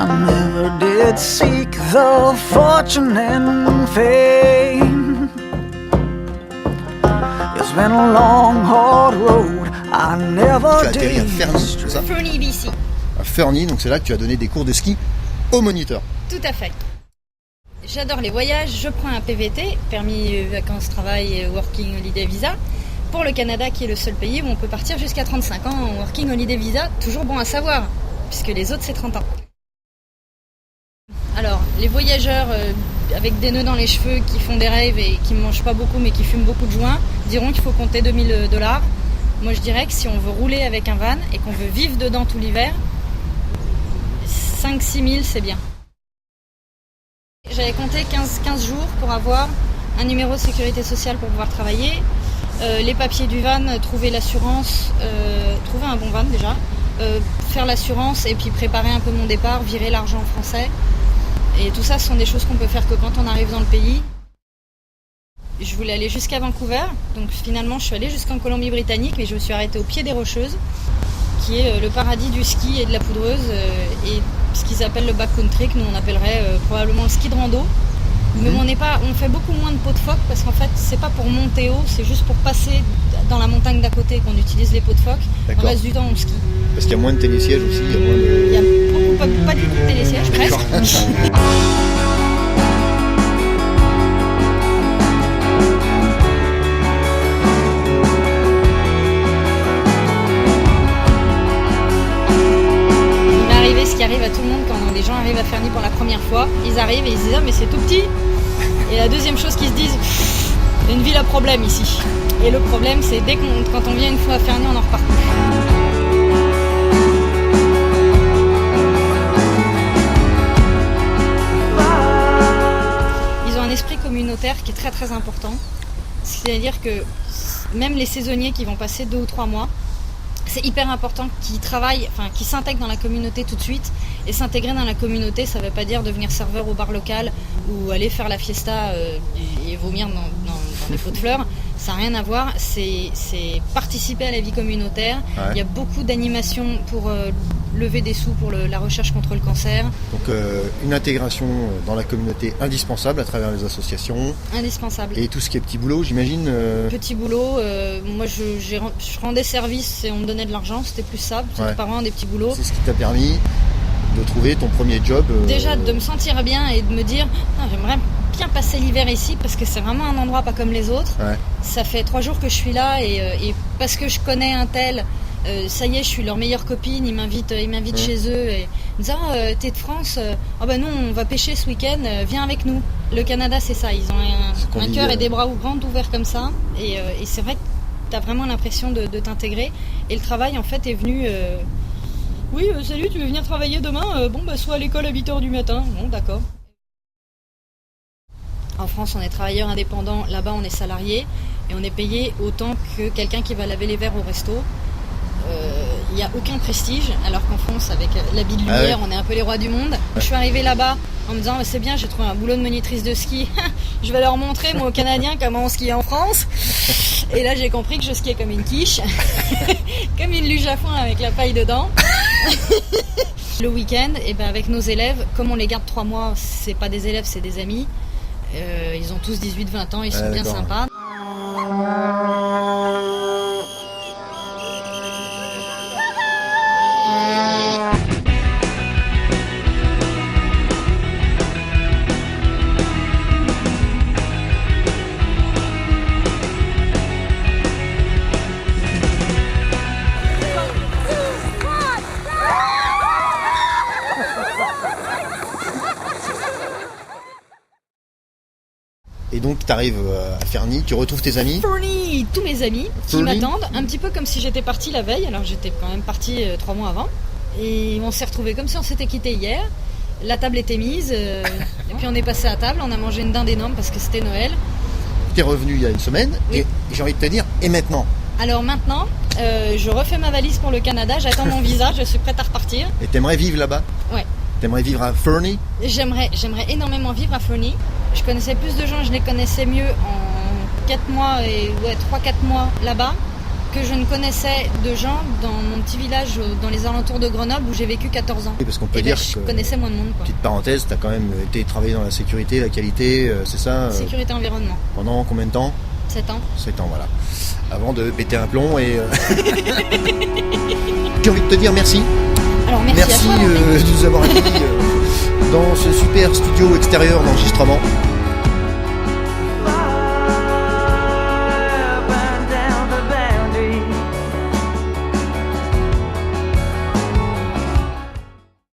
I never did seek the fortune and fame. It's been a long, hard road. I never Tu as atterri à did. Fernie, c'est ça? Fernie, BC. À Fernie, donc c'est là que tu as donné des cours de ski aux moniteurs. Tout à fait. J'adore les voyages, je prends un PVT, permis vacances, travail, working holiday visa, pour le Canada qui est le seul pays où on peut partir jusqu'à 35 ans en working holiday visa, toujours bon à savoir, puisque les autres c'est 30 ans. Alors, les voyageurs avec des nœuds dans les cheveux qui font des rêves et qui ne mangent pas beaucoup mais qui fument beaucoup de joints diront qu'il faut compter $2000. Moi je dirais que si on veut rouler avec un van et qu'on veut vivre dedans tout l'hiver, 5-6 000 c'est bien. J'avais compté 15 jours pour avoir un numéro de sécurité sociale pour pouvoir travailler, les papiers du van, trouver l'assurance, trouver un bon van déjà, faire l'assurance et puis préparer un peu mon départ, virer l'argent français. Et tout ça, ce sont des choses qu'on peut faire que quand on arrive dans le pays. Je voulais aller jusqu'à Vancouver, donc finalement je suis allée jusqu'en Colombie-Britannique, mais je me suis arrêtée au pied des Rocheuses, qui est le paradis du ski et de la poudreuse, et ce qu'ils appellent le backcountry, que nous on appellerait probablement le ski de rando. Mais on fait beaucoup moins de pots de phoque parce qu'en fait c'est pas pour monter haut, c'est juste pour passer dans la montagne d'à côté qu'on utilise les pots de phoque. D'accord. Le reste du temps on skie. Parce qu'il y a moins de télésièges aussi, il y a moins de... Il y a beaucoup, pas du tout de télésièges presque. Ce qui arrive à tout le monde quand les gens arrivent à Fernie pour la première fois, ils arrivent et ils se disent « Ah mais c'est tout petit !» Et la deuxième chose qu'ils se disent « Il y a une ville à problème ici !» Et le problème c'est quand on vient une fois à Fernie, on en repart plus. Ils ont un esprit communautaire qui est très très important. C'est-à-dire que même les saisonniers qui vont passer 2 ou 3 mois, c'est hyper important qu'ils travaillent, qu'ils s'intègrent dans la communauté tout de suite. Et s'intégrer dans la communauté, ça ne veut pas dire devenir serveur au bar local ou aller faire la fiesta et vomir dans des pots de fleurs. Ça n'a rien à voir, c'est participer à la vie communautaire. Ouais. Il y a beaucoup d'animations pour lever des sous pour la recherche contre le cancer. Donc une intégration dans la communauté indispensable à travers les associations. Indispensable. Et tout ce qui est petit boulot, j'imagine Petit boulot, moi je rendais service et on me donnait de l'argent, c'était plus ça, c'était pas vraiment des petits boulots. C'est ce qui t'a permis de trouver ton premier job Déjà de me sentir bien et de me dire j'aimerais bien passer l'hiver ici parce que c'est vraiment un endroit pas comme les autres. Ouais. Ça fait 3 jours que je suis là et parce que je connais un tel, ça y est, je suis leur meilleure copine, ils m'invitent chez eux et ils me disent t'es de France, non on va pêcher ce week-end, viens avec nous. Le Canada c'est ça, ils ont un cœur et des bras grands ouverts comme ça et c'est vrai que t'as vraiment l'impression de t'intégrer et le travail en fait est venu... Oui, salut, tu veux venir travailler demain sois à l'école à 8h du matin. Bon, d'accord. En France, on est travailleur indépendant, là-bas, on est salarié et on est payé autant que quelqu'un qui va laver les verres au resto. Il n'y a aucun prestige, alors qu'en France, avec l'habit de lumière, on est un peu les rois du monde. Je suis arrivée là-bas en me disant c'est bien, j'ai trouvé un boulot de monitrice de ski. Je vais leur montrer, moi, aux Canadiens, comment on skie en France. Et là, j'ai compris que je skiais comme une quiche, comme une luge à foin avec la paille dedans. Le week-end, avec nos élèves, comme on les garde 3 mois, c'est pas des élèves, c'est des amis. Ils ont tous 18-20 ans, ils sont bien sympas. Et donc tu arrives à Fernie, tu retrouves tes amis. Fernie, tous mes amis qui m'attendent, un petit peu comme si j'étais partie la veille, alors j'étais quand même partie 3 mois avant. Et on s'est retrouvés comme si on s'était quitté hier. La table était mise, et puis on est passé à table, on a mangé une dinde énorme parce que c'était Noël. Tu es revenu il y a 1 semaine, et j'ai envie de te dire, et maintenant ? Alors maintenant, je refais ma valise pour le Canada, j'attends mon visa, je suis prête à repartir. Et t'aimerais vivre là-bas ? Ouais. T'aimerais vivre à Fernie ? J'aimerais énormément vivre à Fernie. Je connaissais plus de gens, je les connaissais mieux en 4 mois et 3-4 mois là-bas que je ne connaissais de gens dans mon petit village dans les alentours de Grenoble où j'ai vécu 14 ans. Oui, parce qu'on peut Et dire je que, connaissais moins de monde, quoi. petite parenthèse, tu as quand même été travailler dans la sécurité, la qualité, c'est ça Sécurité environnement, pendant combien de temps? 7 ans. 7 ans, voilà. Avant de péter un plomb et... J'ai envie de te dire merci. Alors merci à toi, de nous avoir accueillis dans ce super studio extérieur d'enregistrement.